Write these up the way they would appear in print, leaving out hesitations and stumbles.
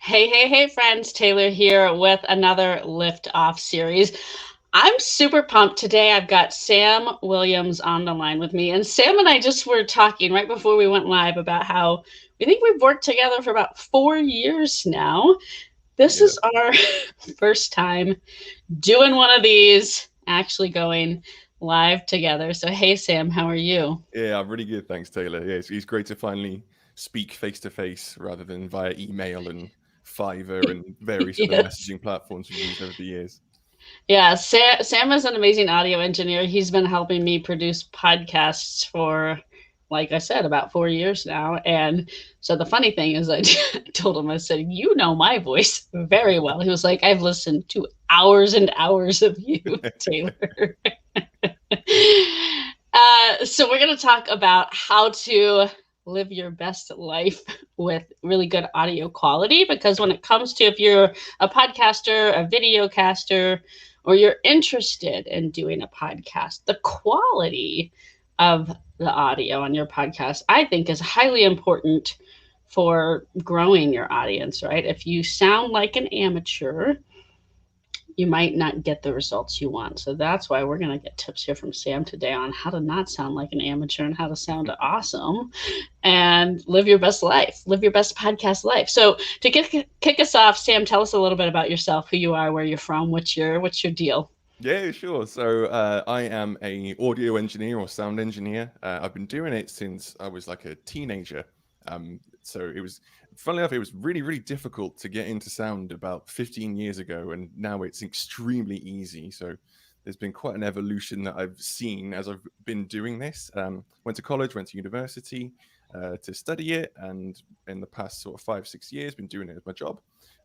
Hey, friends. Taylor here with another Lift Off series. I'm super pumped today. I've got Sam Williams on the line with me. And Sam and I just were talking right before we went live about how we think we've worked together for about 4 years now. This Yeah, is our first time doing one of these, actually going live together. So, hey, Sam, how are you? yeah, I'm really good, thanks, Taylor. Yeah, it's great to finally speak face to face rather than via email and Fiverr and various other Yes. messaging platforms we've used over the years. Yeah, Sam is an amazing audio engineer. He's been helping me produce podcasts for, like I said, about 4 years now. And so the funny thing is, I told him, I said, "You know my voice very well." He was like, "I've listened to hours and hours of you, Taylor." So we're going to talk about how to live your best life with really good audio quality. Because when it comes to if you're a podcaster, a video caster, or you're interested in doing a podcast, the quality of the audio on your podcast, I think, is highly important for growing your audience, right? If you sound like an amateur, you might not get the results you want. So that's why we're going to get tips here from Sam today on how to not sound like an amateur and how to sound awesome and live your best life, live your best podcast life. So to kick us off, Sam, tell us a little bit about yourself, who you are, where you're from, what's your deal? Yeah, sure. So I am a audio engineer or sound engineer. I've been doing it since I was like a teenager. So it was, funnily enough, it was really, really difficult to get into sound about 15 years ago, and now it's extremely easy. So there's been quite an evolution that I've seen as I've been doing this. Went to college, went to university to study it, and in the past sort of 5, 6 years, been doing it as my job.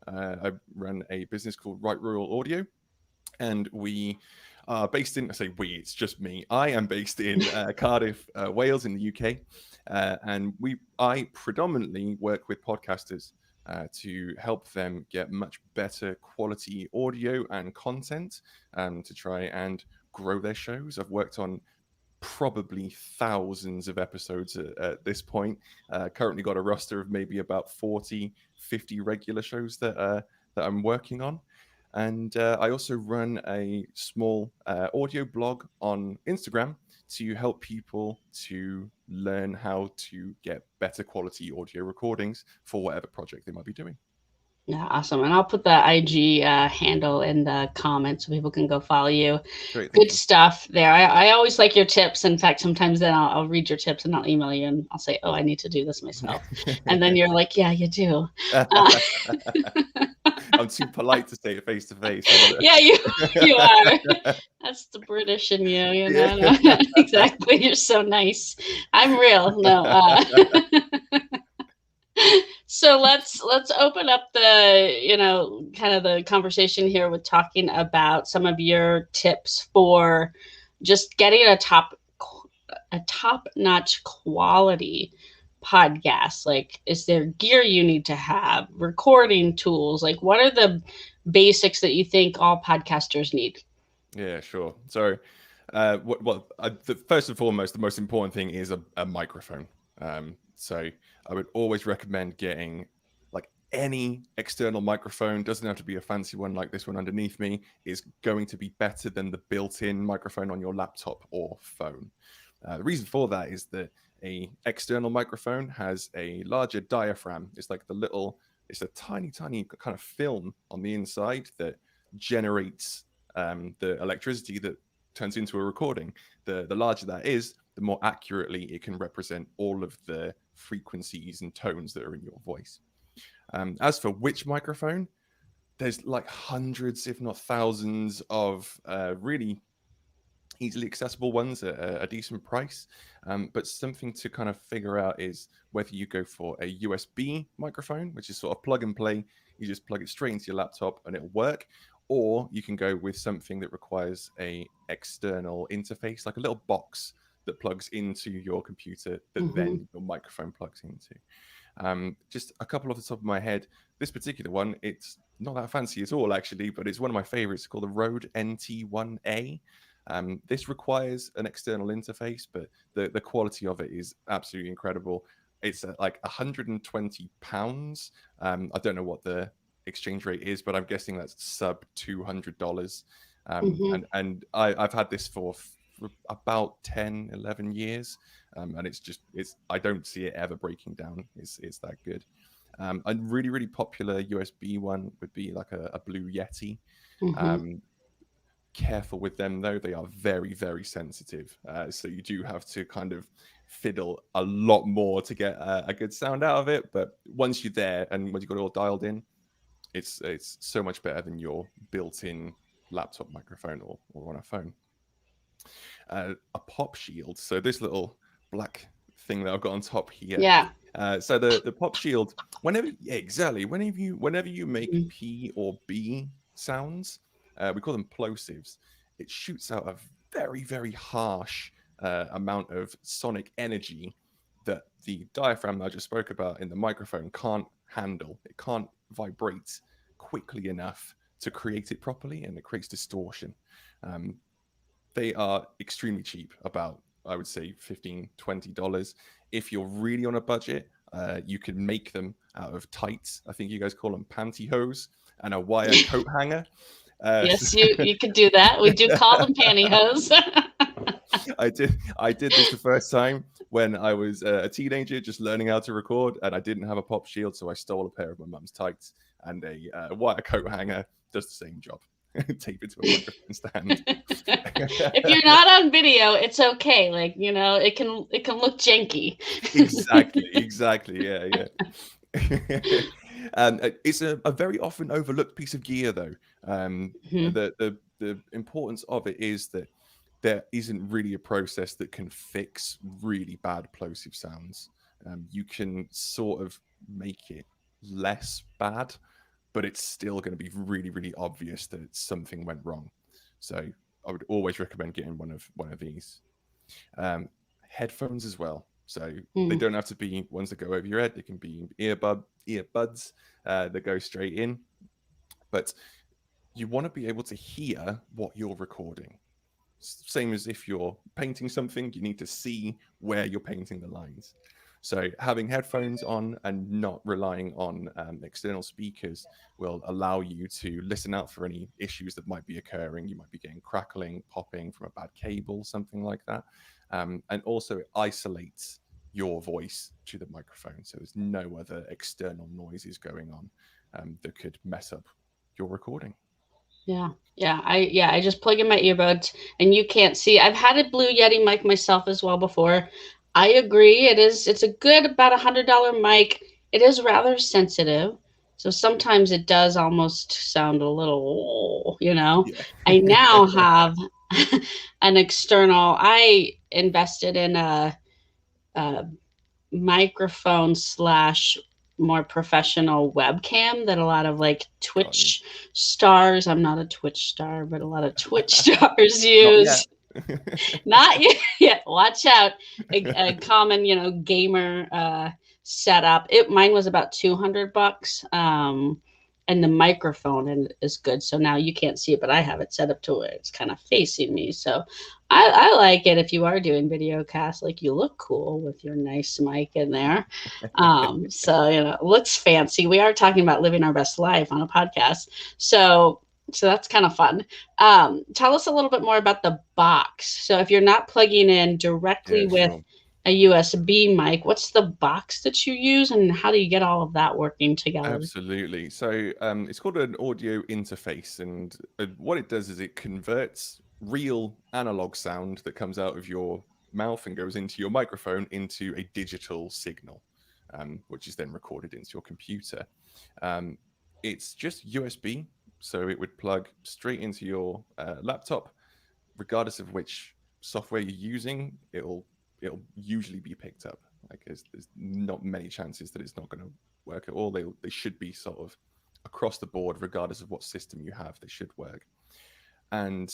I run a business called Right Royal Audio, and we are based in, I say we, it's just me. I am based in Cardiff, Wales, in the UK, and I predominantly work with podcasters to help them get much better quality audio and content to try and grow their shows. I've worked on probably thousands of episodes at this point. Currently got a roster of maybe about 40, 50 regular shows that I'm working on. And I also run a small audio blog on Instagram to help people to learn how to get better quality audio recordings for whatever project they might be doing. Yeah, awesome. And I'll put the IG handle in the comments so people can go follow you. Great, Good thank you. stuff there. I always like your tips. In fact, sometimes then I'll read your tips and I'll email you and I'll say, "Oh, I need to do this myself." And then you're like, "Yeah, you do." Uh, I'm too polite to say it face to face. I yeah, you are. gotta. That's the British in you, you Yeah. know. No, exactly. You're so nice. I'm real. No. So let's open up the kind of the conversation here with talking about some of your tips for just getting a top notch quality podcast. Like, is there gear you need to have, recording tools? Like, what are the basics that you think all podcasters need? Yeah, sure. So, first and foremost, the most important thing is a microphone. So, I would always recommend getting like any external microphone. Doesn't have to be a fancy one like this one underneath me. Is going to be better than the built-in microphone on your laptop or phone. The reason for that is that a external microphone has a larger diaphragm. It's a tiny, tiny kind of film on the inside that generates the electricity that turns into a recording. The larger that is, the more accurately it can represent all of the frequencies and tones that are in your voice. As for which microphone, there's like hundreds, if not thousands, of really easily accessible ones at a decent price. But something to kind of figure out is whether you go for a USB microphone, which is sort of plug and play. You just plug it straight into your laptop and it'll work. Or you can go with something that requires a external interface, like a little box that plugs into your computer that Hmm. then your microphone plugs into. Just a couple off the top of my head. This particular one, it's not that fancy at all, actually, but it's one of my favorites called the Rode NT1A. This requires an external interface, but the quality of it is absolutely incredible. it's at like £120. I don't know what the exchange rate is, but I'm guessing that's sub $200. Hmm. And I've had this for about 10, 11 years. And it's I don't see it ever breaking down. It's that good. A really, really popular USB one would be like a Blue Yeti. Hmm. Um, Careful with them though; they are very, very sensitive. So you do have to kind of fiddle a lot more to get a good sound out of it. But once you're there and once you got it all dialed in, it's so much better than your built-in laptop microphone or on a phone. A pop shield. So this little black thing that I've got on top here. Yeah. So the pop shield, yeah, exactly, whenever you make Mhm. P or B sounds, we call them plosives. It shoots out a very, very harsh amount of sonic energy that the diaphragm that I just spoke about in the microphone can't handle. It can't vibrate quickly enough to create it properly, and it creates distortion. Um, they are extremely cheap, about, I would say, $15-20. If you're really on a budget, you can make them out of tights. I think you guys call them pantyhose, and a wire coat hanger. So Yes, you could do that. We do call them pantyhose. I did this the first time when I was a teenager, just learning how to record, and I didn't have a pop shield, so I stole a pair of my mum's tights, and a wire coat hanger does the same job. Tape it to a microphone stand. If you're not on video, it's okay. Like, it can look janky. Exactly. Yeah. It's a very often overlooked piece of gear, though. Mhm. The importance of it is that there isn't really a process that can fix really bad plosive sounds. You can sort of make it less bad, but it's still going to be really, really obvious that something went wrong. So I would always recommend getting one of these. Headphones as well. So they Mm. don't have to be ones that go over your head. They can be earbuds that go straight in. But you want to be able to hear what you're recording. Same as if you're painting something, you need to see where you're painting the lines. So having headphones on and not relying on external speakers will allow you to listen out for any issues that might be occurring. You might be getting crackling, popping from a bad cable, something like that. And also it isolates your voice to the microphone. So there's no other external noises going on that could mess up your recording. Yeah. I just plug in my earbuds and you can't see. I've had a Blue Yeti mic myself as well before. I agree. It's a good about $100 mic. It is rather sensitive. So sometimes it does almost sound a little, Yeah. I now have an external. I invested in a microphone slash more professional webcam that a lot of like Got you. Twitch stars, I'm not a Twitch star, but a lot of Twitch stars Not yet. use. Not yet. Watch out. A common, gamer setup. Mine was about $200. And the microphone is good. So now you can't see it, but I have it set up to where it's kind of facing me. So I like it if you are doing video cast. Like you look cool with your nice mic in there. So it looks fancy. We are talking about living our best life on a podcast. So that's kind of fun. Tell us a little bit more about the box. So if you're not plugging in directly Yeah, with sure. a USB mic, what's the box that you use and how do you get all of that working together? Absolutely. So it's called an audio interface, and what it does is it converts real analog sound that comes out of your mouth and goes into your microphone into a digital signal, which is then recorded into your computer. Um, it's just USB, so it would plug straight into your laptop, regardless of which software you're using. It'll usually be picked up. Like there's not many chances that it's not going to work at all. They should be sort of across the board, regardless of what system you have. They should work, and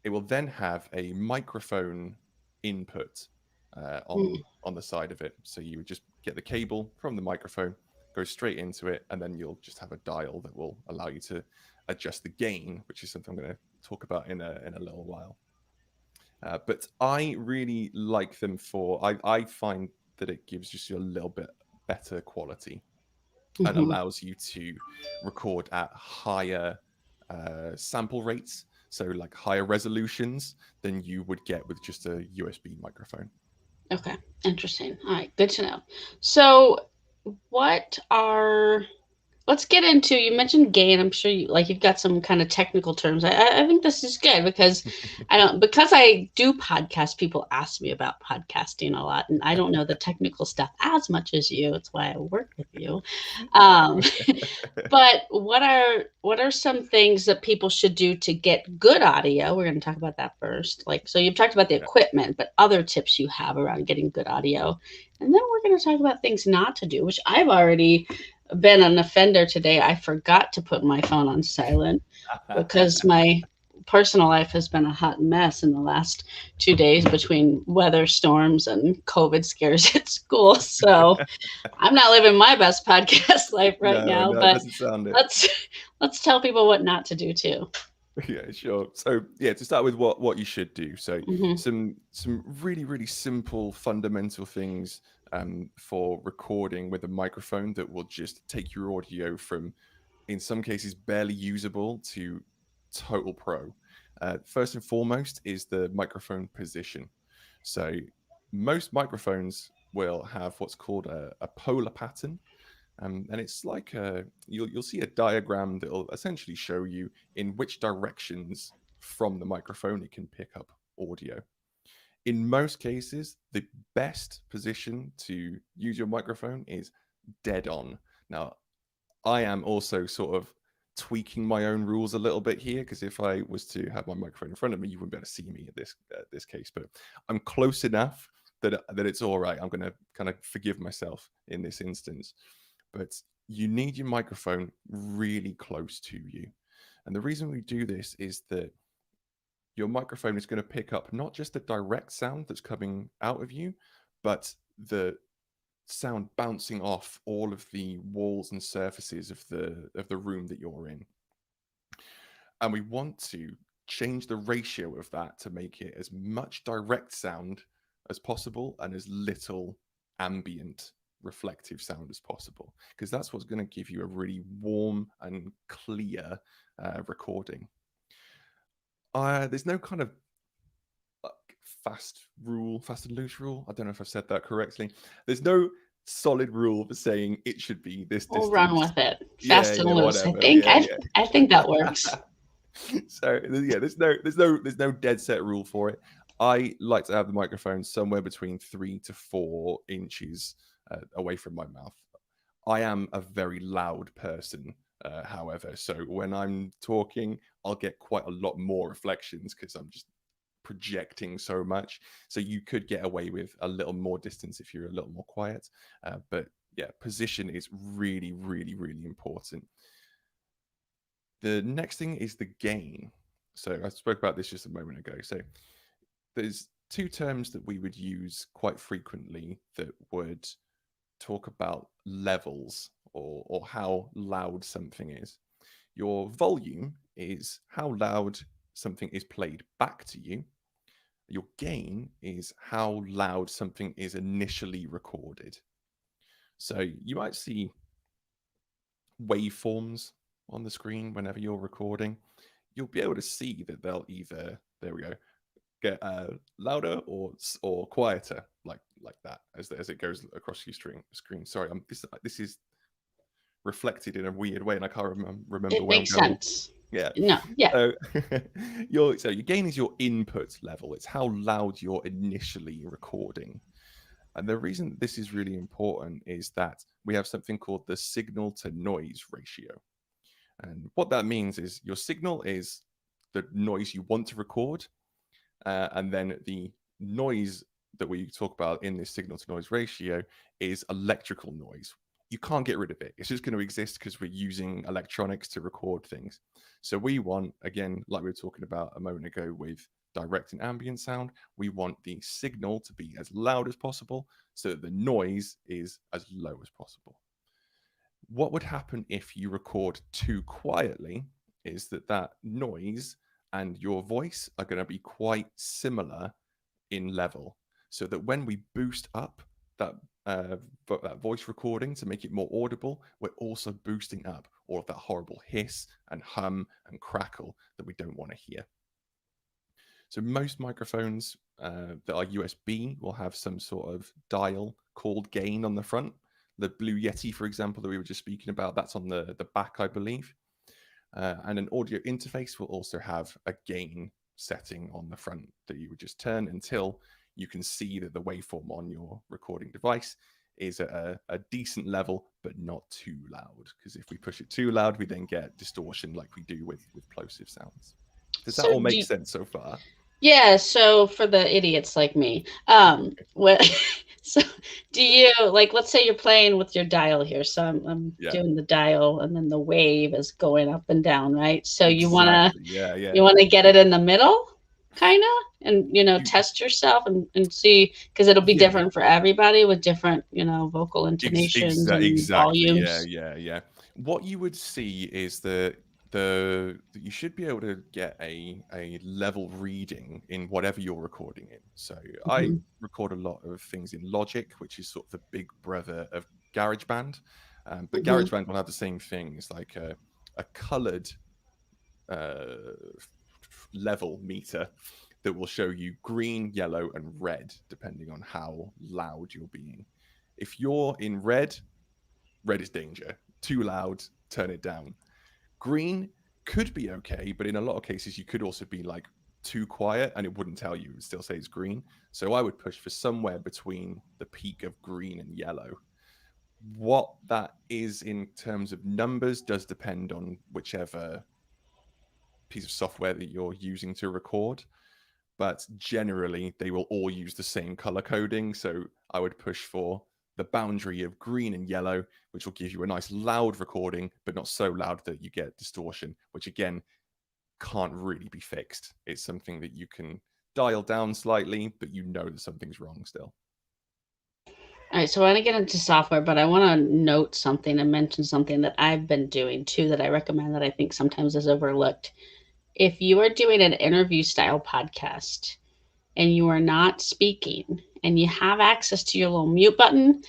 it will then have a microphone input Mm. on the side of it. So you would just get the cable from the microphone, go straight into it, and then you'll just have a dial that will allow you to adjust the gain, which is something I'm going to talk about in a little while. But I really like them for. I find that it gives just you a little bit better quality and Hmm. allows you to record at higher sample rates, so like higher resolutions than you would get with just a USB microphone. Okay, interesting. All right, good to know. So, what are let's get into you mentioned gain. I'm sure you've got some kind of technical terms. I think this is good because I do podcast, people ask me about podcasting a lot, and I don't know the technical stuff as much as you. It's why I work with you. um, but what are some things that people should do to get good audio? We're going to talk about that first. Like, so you've talked about the Yeah. equipment, but other tips you have around getting good audio. And then we're going to talk about things not to do, which I've already been an offender today. I forgot to put my phone on silent because my personal life has been a hot mess in the last 2 days between weather storms and COVID scares at school. So I'm not living my best podcast life right No, now, no, it but doesn't sound it. let's let's tell people what not to do too. Yeah, sure. So yeah, to start with what you should do. So Hmm. some really really simple fundamental things for recording with a microphone that will just take your audio from, in some cases, barely usable to total pro. First and foremost is the microphone position. So most microphones will have what's called a polar pattern. And it's like you'll see a diagram that will essentially show you in which directions from the microphone it can pick up audio. In most cases, the best position to use your microphone is dead on. Now, I am also sort of tweaking my own rules a little bit here, because if I was to have my microphone in front of me, you wouldn't be able to see me at this case. But I'm close enough that it's all right. I'm going to kind of forgive myself in this instance. But you need your microphone really close to you. And the reason we do this is that your microphone is going to pick up not just the direct sound that's coming out of you, but the sound bouncing off all of the walls and surfaces of the room that you're in. And we want to change the ratio of that to make it as much direct sound as possible and as little ambient reflective sound as possible, because that's what's going to give you a really warm and clear recording. There's no kind of fast and loose rule. I don't know if I've said that correctly. There's no solid rule for saying it should be this We'll run distance. with it. Yeah, Fast and yeah, loose. I whatever. think Yeah, I think that works. yeah. So yeah, there's no dead set rule for it. I like to have the microphone somewhere between 3 to 4 inches away from my mouth. I am a very loud person, however, so when I'm talking, I'll get quite a lot more reflections because I'm just projecting so much. So you could get away with a little more distance if you're a little more quiet. But yeah, position is really, really, really important. The next thing is the gain. So I spoke about this just a moment ago. So there's two terms that we would use quite frequently that would talk about levels, or how loud something is. Your volume is how loud something is played back to you. Your gain is how loud something is initially recorded. So you might see waveforms on the screen whenever you're recording. You'll be able to see that they'll either, there we go, get louder or quieter, like that as it goes across your screen. Sorry, this is reflected in a weird way, and I can't remember It where I'm makes going. sense. Yeah. No, yeah. So your gain is your input level. It's how loud you're initially recording. And the reason this is really important is that we have something called the signal to noise ratio. And what that means is your signal is the noise you want to record, and then the noise that we talk about in this signal to noise ratio is electrical noise. You can't get rid of it. It's just going to exist because we're using electronics to record things. So we want, again, like we were talking about a moment ago with direct and ambient sound, we want the signal to be as loud as possible so that the noise is as low as possible. What would happen if you record too quietly is that noise and your voice are going to be quite similar in level, so that when we boost up that that voice recording to make it more audible, we're also boosting up all of that horrible hiss and hum and crackle that we don't want to hear. So most microphones that are USB will have some sort of dial called gain on the front. The Blue Yeti, for example, that we were just speaking about, that's on the back, I believe. And an audio interface will also have a gain setting on the front that you would just turn until you can see that the waveform on your recording device is at a decent level, but not too loud. Because if we push it too loud, we then get distortion like we do with plosive sounds. Does that So all do make sense so far? yeah, so for the idiots like me, what so do you like let's say you're playing with your dial here. So I'm Yeah, doing the dial and then the wave is going up and down, right? So exactly. Yeah, you yeah. wanna get it in the middle, kinda, and You, test yourself and see because it'll be yeah, different for everybody with different, vocal intonations and exactly. Yeah, volumes. yeah, yeah. What you would see is that you should be able to get a level reading in whatever you're recording in. So I Mhm, record a lot of things in Logic, which is sort of the big brother of GarageBand. But mhm. GarageBand will have the same thing. It's like a colored uh, level meter that will show you green, yellow, and red, depending on how loud you're being. If you're in red, red is danger. Too loud, turn it down. Green could be okay, but in a lot of cases, you could also be like too quiet and it wouldn't tell you, it would still say it's green. So I would push for somewhere between the peak of green and yellow. What that is in terms of numbers does depend on whichever piece of software that you're using to record, but generally they will all use the same color coding. So I would push for the boundary of green and yellow, which will give you a nice loud recording, but not so loud that you get distortion, which again can't really be fixed. It's something that you can dial down slightly, but you know that something's wrong still. All right, so I want to get into software, but I want to note something and mention something that I've been doing too that I recommend that I think sometimes is overlooked. If you are doing an interview style podcast and you are not speaking and you have access to your little mute button,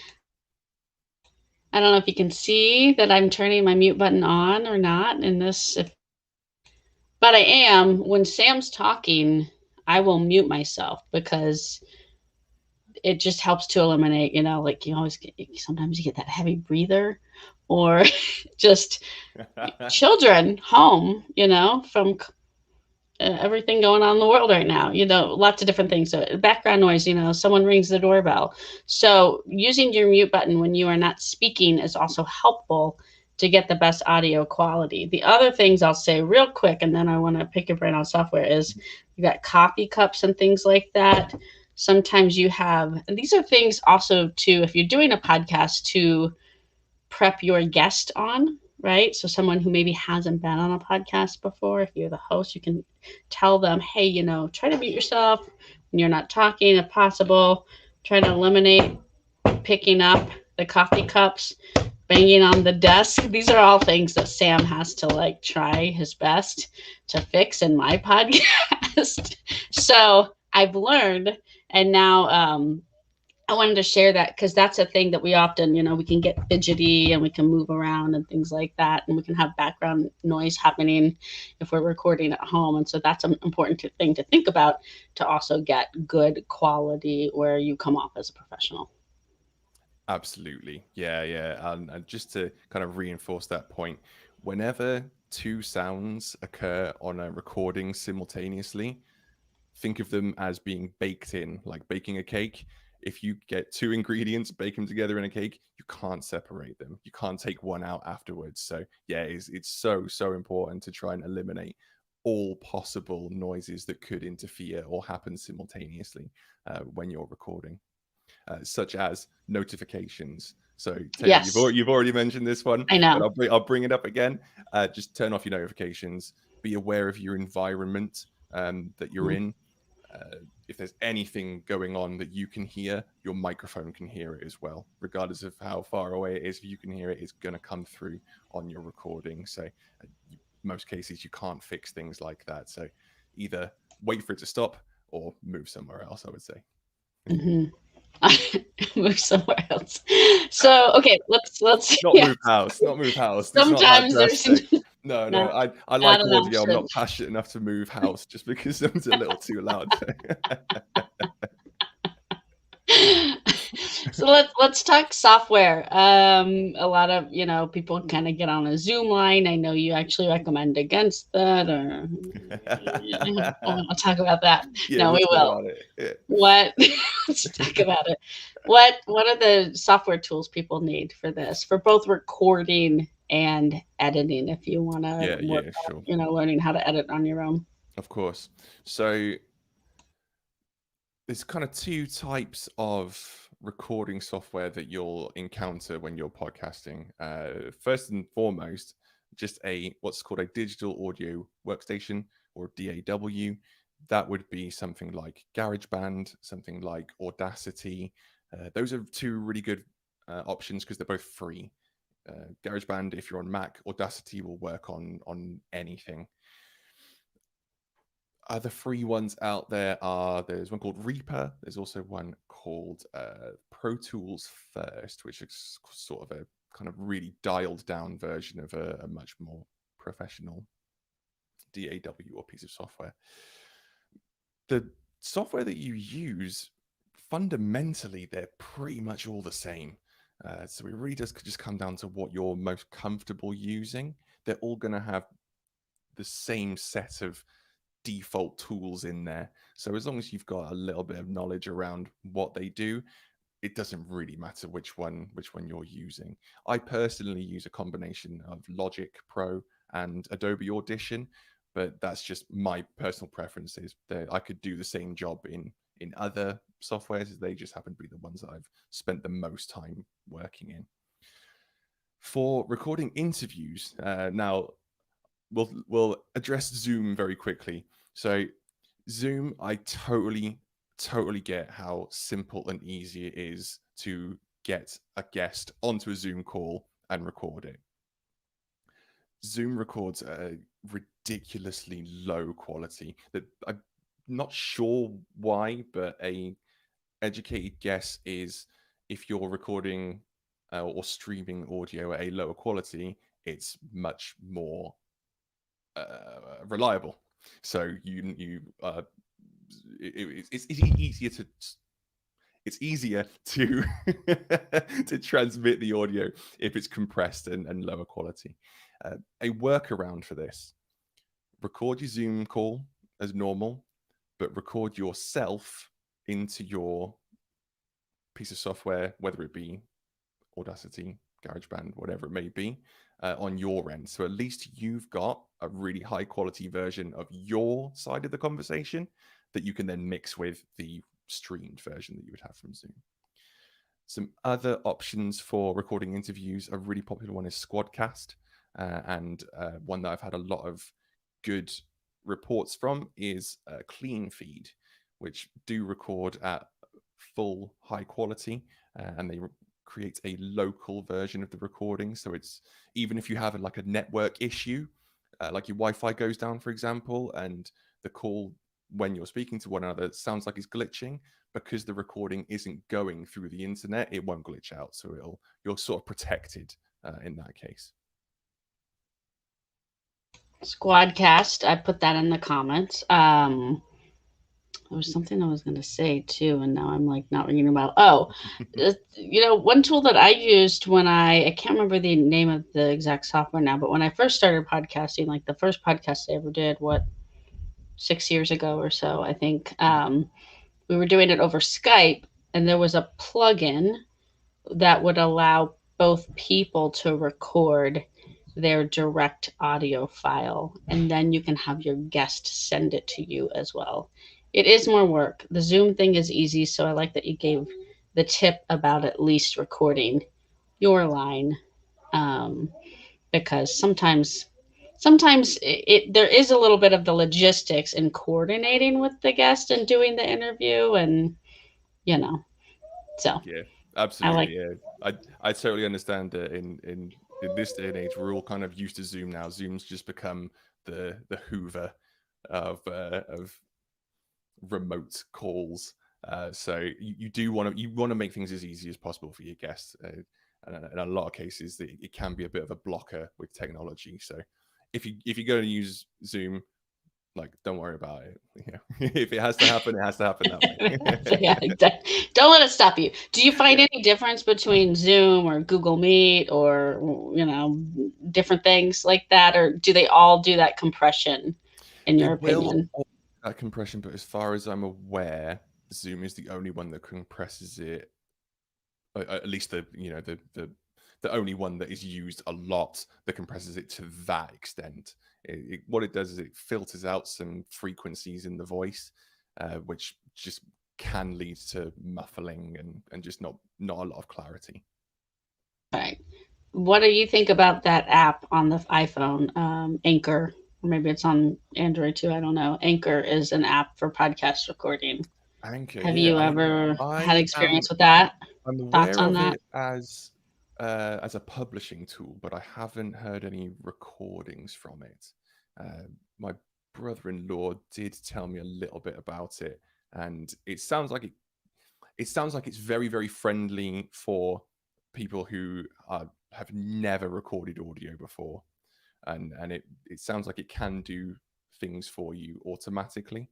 I don't know if you can see that I'm turning my mute button on or not in this, but I am. When Sam's talking, I will mute myself because it just helps to eliminate, like you always get, sometimes you get that heavy breather or just children home, from everything going on in the world right now, lots of different things. So background noise, someone rings the doorbell. So using your mute button when you are not speaking is also helpful to get the best audio quality. The other things I'll say real quick, and then I want to pick your brain on software, is you got coffee cups and things like that. Sometimes you have, and these are things also to, if you're doing a podcast, to prep your guest on, right? So someone who maybe hasn't been on a podcast before, if you're the host, you can tell them, hey, try to mute yourself when you're not talking if possible. Try to eliminate picking up the coffee cups, banging on the desk. These are all things that Sam has to like try his best to fix in my podcast. So I've learned, and now I wanted to share that because that's a thing that we often, we can get fidgety and we can move around and things like that. And we can have background noise happening if we're recording at home. And so that's an important thing to think about to also get good quality where you come off as a professional. Absolutely. Yeah, yeah. And just to kind of reinforce that point, whenever two sounds occur on a recording simultaneously, think of them as being baked in, like baking a cake. If you get two ingredients, bake them together in a cake, you can't separate them. You can't take one out afterwards. So, yeah, it's so, so important to try and eliminate all possible noises that could interfere or happen simultaneously when you're recording, such as notifications. So Taylor, Yes, you've already mentioned this one, I but know. I'll bring it up again. Just turn off your notifications. Be aware of your environment that you're Mhm. in. If there's anything going on that you can hear, your microphone can hear it as well. Regardless of how far away it is, if you can hear it, it's going to come through on your recording. So, most cases, you can't fix things like that. So, either wait for it to stop or move somewhere else, I would say. Mhm. Move somewhere else. So okay, let's Not yeah. move house, not move house. It's not that Sometimes there's drastic. No, no, not I not like an audio. I'm option. not passionate enough to move house just because someone's a little too loud. So let's talk software. A lot of people kind of get on a Zoom line. I know you actually recommend against that, or we'll talk about that. Yeah, No, we'll we talk will. about it. Yeah. What? Let's talk about it. What are the software tools people need for this, for both recording and editing? If you want to Yeah, work yeah, on, sure. learning how to edit on your own. Of course. So there's kind of two types of recording software that you'll encounter when you're podcasting. First and foremost, just what's called a digital audio workstation, or DAW. That would be something like GarageBand, something like Audacity. Those are two really good options because they're both free. GarageBand, if you're on Mac, Audacity will work on anything. Other free ones out there's one called Reaper. There's also one called Pro Tools First, which is sort of a kind of really dialed down version of a much more professional DAW or piece of software. The software that you use, fundamentally, they're pretty much all the same. So it really does just come down to what you're most comfortable using. They're all going to have the same set of default tools in there. So as long as you've got a little bit of knowledge around what they do, it doesn't really matter which one you're using. I personally use a combination of Logic Pro and Adobe Audition, but that's just my personal preferences. I could do the same job in other softwares. They just happen to be the ones that I've spent the most time working in. For recording interviews, now we'll address Zoom very quickly. So Zoom, I totally get how simple and easy it is to get a guest onto a Zoom call and record it. Zoom records at a ridiculously low quality that I'm not sure why, but a educated guess is if you're recording or streaming audio at a lower quality, it's much more reliable. So it's easier to to transmit the audio if it's compressed and lower quality. A workaround for this: record your Zoom call as normal, but record yourself into your piece of software, whether it be Audacity, GarageBand, whatever it may be, on your end. So at least you've got a really high quality version of your side of the conversation that you can then mix with the streamed version that you would have from Zoom. Some other options for recording interviews, a really popular one is Squadcast, and one that I've had a lot of good reports from is Clean Feed, which do record at full high quality, and they create a local version of the recording. So it's, even if you have like a network issue, like your Wi-Fi goes down, for example, and the call, when you're speaking to one another, sounds like it's glitching, because the recording isn't going through the internet, it won't glitch out. So you're sort of protected in that case. Squadcast. I put that in the comments. There was something I was going to say too, and now I'm like not ringing about. Oh, one tool that I used when I can't remember the name of the exact software now, but when I first started podcasting, like the first podcast I ever did, 6 years ago or so, I think, we were doing it over Skype, and there was a plugin that would allow both people to record their direct audio file, and then you can have your guest send it to you as well. It is more work. The Zoom thing is easy, so I like that you gave the tip about at least recording your line, um, because sometimes there is a little bit of the logistics in coordinating with the guest and doing the interview, and you know so Yeah, I like. absolutely. Yeah, I totally understand that in this day and age, we're all kind of used to Zoom now. Zoom's just become the Hoover of remote calls. So you do want to make things as easy as possible for your guests. And in a lot of cases, it can be a bit of a blocker with technology. So if you're going to use Zoom, like, don't worry about it. If it has to happen, it has to happen that way. Yeah, don't let it stop you. Do you find any difference between Zoom or Google Meet or different things like that, or do they all do that compression? In They your will opinion? all do that compression, but as far as I'm aware, Zoom is the only one that compresses it. At least the only one that is used a lot that compresses it to that extent. What it does is it filters out some frequencies in the voice, which just can lead to muffling and just not a lot of clarity. Right. What do you think about that app on the iPhone, Anchor? Or maybe it's on Android too. I don't know. Anchor is an app for podcast recording. Anchor, Have yeah, you ever had I am experience with that? I'm Thoughts aware on of that? it as a publishing tool, but I haven't heard any recordings from it. My brother-in-law did tell me a little bit about it, and it sounds like it's very, very friendly for people who have never recorded audio before, and it sounds like it can do things for you automatically,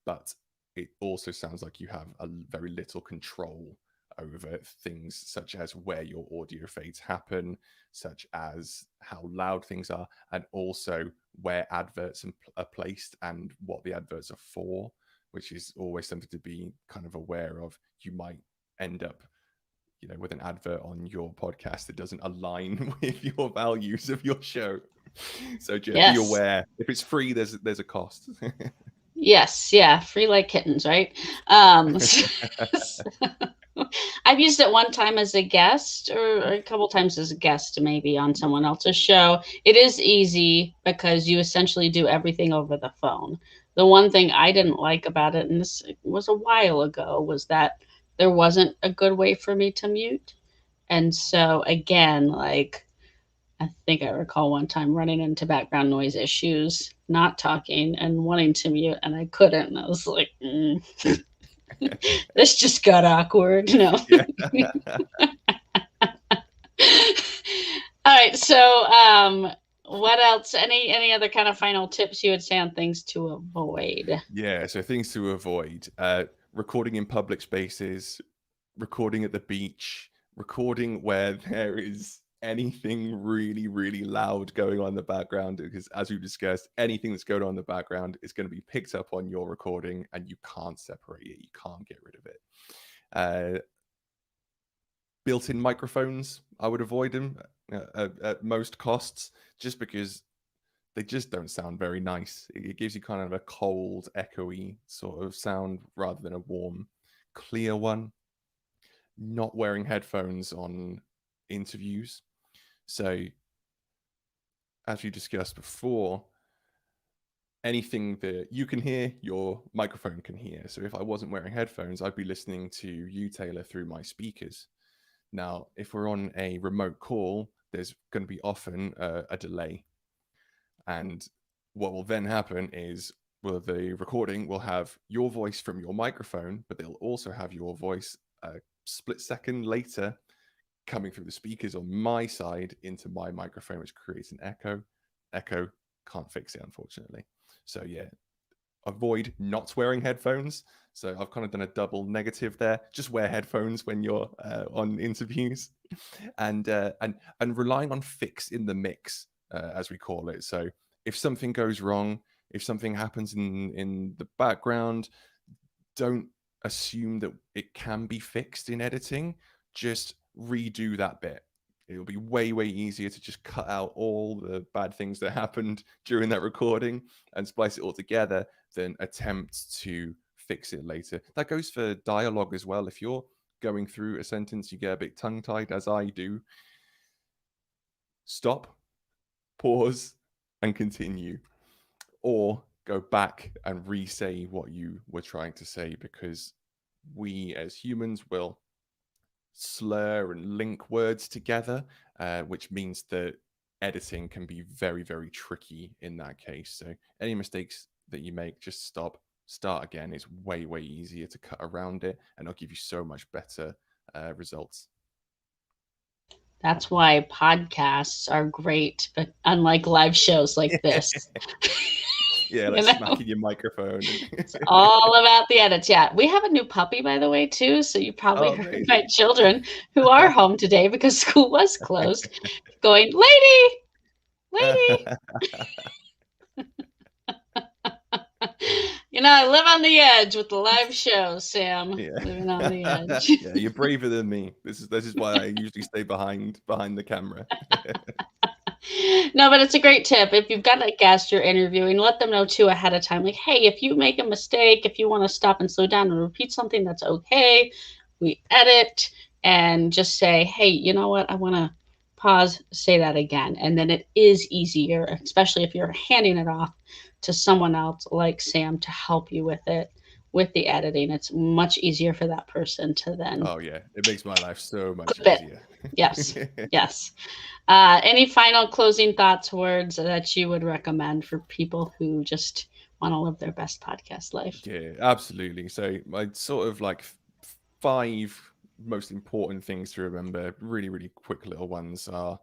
but it also sounds like you have a very little control over things such as where your audio fades happen, such as how loud things are, and also where adverts are placed and what the adverts are for, which is always something to be kind of aware of. You might end up with an advert on your podcast that doesn't align with your values of your show. So just be Yes. aware. If it's free, there's a cost. Yes. Yeah. Free like kittens, right? I've used it one time as a guest, or a couple times as a guest, maybe on someone else's show. It is easy because you essentially do everything over the phone. The one thing I didn't like about it, and this was a while ago, was that there wasn't a good way for me to mute. And so, again, like, I think I recall one time running into background noise issues, not talking and wanting to mute, and I couldn't. And I was like, this just got awkward. No. Yeah. All right. So, what else? Any other kind of final tips you would say on things to avoid? Yeah, so things to avoid: recording in public spaces, recording at the beach, recording where there is anything really, really loud going on in the background. Because as we discussed, anything that's going on in the background is going to be picked up on your recording, and you can't separate it. You can't get rid of it. Built-in microphones, I would avoid them at most costs, just because they just don't sound very nice. It gives you kind of a cold, echoey sort of sound rather than a warm, clear one. Not wearing headphones on interviews. So, as we discussed before, anything that you can hear, your microphone can hear. So, if I wasn't wearing headphones, I'd be listening to you, Taylor, through my speakers. Now, if we're on a remote call, there's going to be often a delay. And what will then happen is, well, the recording will have your voice from your microphone, but they'll also have your voice a split second later coming through the speakers on my side into my microphone, which creates an echo. Echo, can't fix it, unfortunately. So, yeah, avoid not wearing headphones. So I've kind of done a double negative there. Just wear headphones when you're on interviews, and relying on fix in the mix, as we call it. So if something goes wrong, if something happens in the background, don't assume that it can be fixed in editing. Just redo that bit. It'll be way, way easier to just cut out all the bad things that happened during that recording and splice it all together than attempt to fix it later. That goes for dialogue as well. If you're going through a sentence, you get a bit tongue-tied, as I do, stop, pause, and continue. Or go back and re-say what you were trying to say, because we as humans will slur and link words together, which means that editing can be very, very tricky in that case. So any mistakes that you make, just stop, start again. It's way, way easier to cut around it, and it'll give you so much better results. That's why podcasts are great, but unlike live shows like this. Yeah, like smacking your microphone. It's all about the edits. Yeah, we have a new puppy, by the way, too. So you probably heard Amazing. my children who are home today because school was closed going, lady, lady. I live on the edge with the live show, Sam. Yeah. Living on the edge. Yeah, you're braver than me. This is why I usually stay behind the camera. No, but it's a great tip. If you've got a guest you're interviewing, let them know too ahead of time. Like, hey, if you make a mistake, if you want to stop and slow down and repeat something, that's okay. We edit and just say, hey, you know what? I want to pause, say that again. And then it is easier, especially if you're handing it off to someone else like Sam to help you with it. With the editing, it's much easier for that person to then. Oh yeah, it makes my life so much clip easier. Yes, yes. Any final closing thoughts, words that you would recommend for people who just want to live their best podcast life? Yeah, absolutely. So my sort of like 5 most important things to remember, really, really quick little ones are: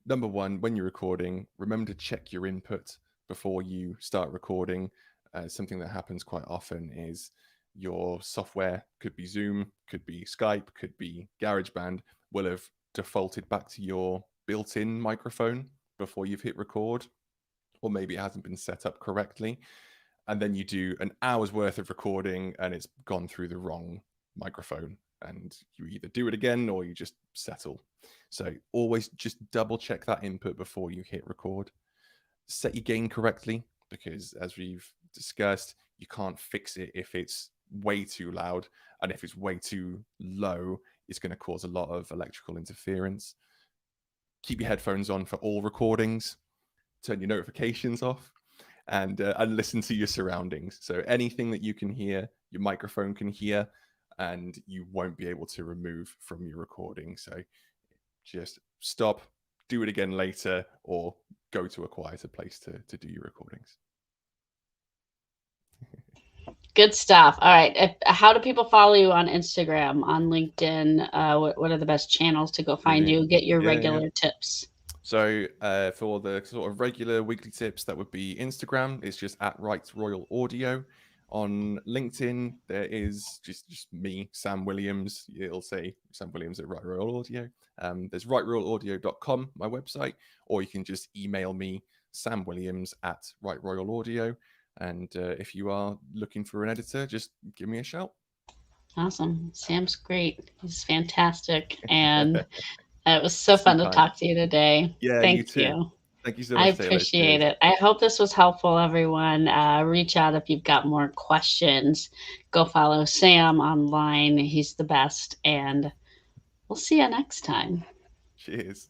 number one, when you're recording, remember to check your input before you start recording. Something that happens quite often is your software, could be Zoom, could be Skype, could be GarageBand, will have defaulted back to your built-in microphone before you've hit record, or maybe it hasn't been set up correctly. And then you do an hour's worth of recording and it's gone through the wrong microphone, and you either do it again or you just settle. So always just double check that input before you hit record. Set your gain correctly, because as we've discussed, you can't fix it if it's way too loud, and if it's way too low, it's going to cause a lot of electrical interference. Keep your headphones on for all recordings. Turn your notifications off, and listen to your surroundings. So anything that you can hear, your microphone can hear, and you won't be able to remove from your recording. So just stop, do it again later, or go to a quieter place to do your recordings. Good stuff. All right. How do people follow you on Instagram, on LinkedIn? What are the best channels to go find you, get your regular tips? So for the sort of regular weekly tips, that would be Instagram. It's just at Right Royal Audio. On LinkedIn, there is just me, Sam Williams. It'll say Sam Williams at Right Royal Audio. There's rightroyalaudio.com, my website, or you can just email me, samwilliams at Right Royal Audio. And if you are looking for an editor, just give me a shout. Awesome. Sam's great. He's fantastic. And it was so fun to talk to you today. Yeah, Thank you too. Thank you so much, I Taylor. appreciate it. I hope this was helpful, everyone. Reach out if you've got more questions. Go follow Sam online. He's the best. And we'll see you next time. Cheers.